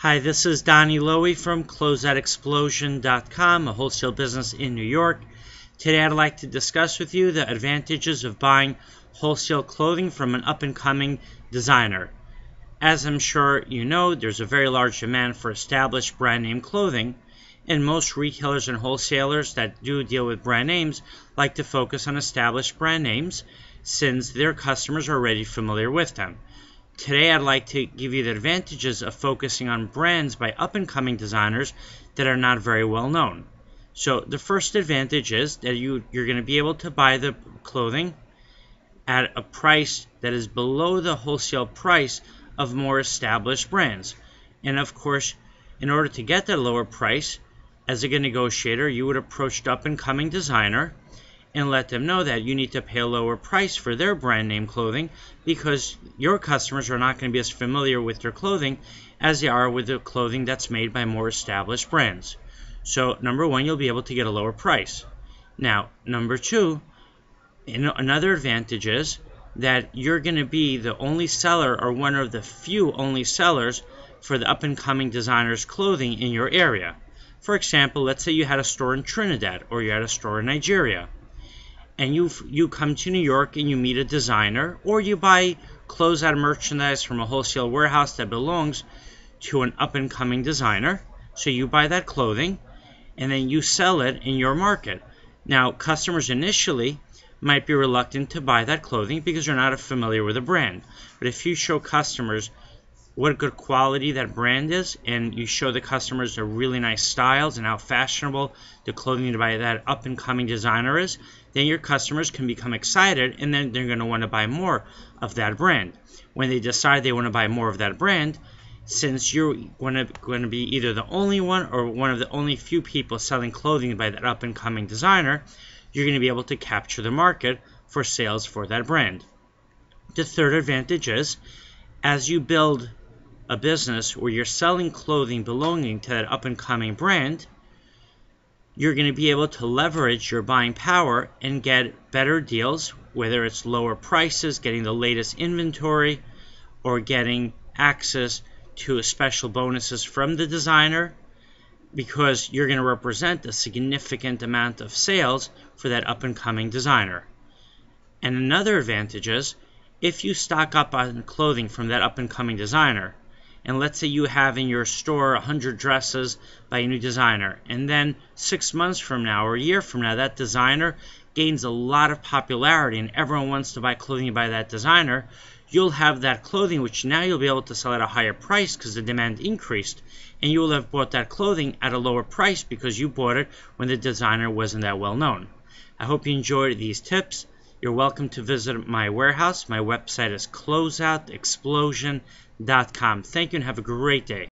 Hi, this is Donny Lowy from Closeout a wholesale business in New York. Today I'd like to discuss with you the advantages of buying wholesale clothing from an up-and-coming designer. As I'm sure you know, there's a very large demand for established brand name clothing, and most retailers and wholesalers that do deal with brand names like to focus on established brand names since their customers are already familiar with them. Today I'd like to give you the advantages of focusing on brands by up-and-coming designers that are not very well known. So the first advantage is that you're going to be able to buy the clothing at a price that is below the wholesale price of more established brands. And of course, in order to get that lower price, as a negotiator, you would approach the up-and-coming designer and let them know that you need to pay a lower price for their brand name clothing because your customers are not going to be as familiar with their clothing as they are with the clothing that's made by more established brands. So number one, you'll be able to get a lower price. Now, number two, another advantage is that you're going to be the only seller or one of the few only sellers for the up-and-coming designer's clothing in your area. For example, let's say you had a store in Trinidad or you had a store in Nigeria, and you come to New York and you meet a designer, or you buy closeout merchandise from a wholesale warehouse that belongs to an up-and-coming designer. So you buy that clothing and then you sell it in your market. Now, customers initially might be reluctant to buy that clothing because they're not familiar with the brand. But if you show customers what good quality that brand is, and you show the customers the really nice styles and how fashionable the clothing by that up-and-coming designer is, then your customers can become excited, and then they're going to want to buy more of that brand. When they decide they want to buy more of that brand, since you're going to be either the only one or one of the only few people selling clothing by that up-and-coming designer, you're going to be able to capture the market for sales for that brand. The third advantage is, as you build a business where you're selling clothing belonging to that up-and-coming brand, you're going to be able to leverage your buying power and get better deals, whether it's lower prices, getting the latest inventory, or getting access to special bonuses from the designer, because you're going to represent a significant amount of sales for that up-and-coming designer. And another advantage is, if you stock up on clothing from that up-and-coming designer, and let's say you have in your store 100 dresses by a new designer, and then 6 months from now or a year from now, that designer gains a lot of popularity and everyone wants to buy clothing by that designer, you'll have that clothing which now you'll be able to sell at a higher price because the demand increased, and you will have bought that clothing at a lower price because you bought it when the designer wasn't that well known. I hope you enjoyed these tips. You're welcome to visit my warehouse. My website is closeoutexplosion.com. Thank you and have a great day.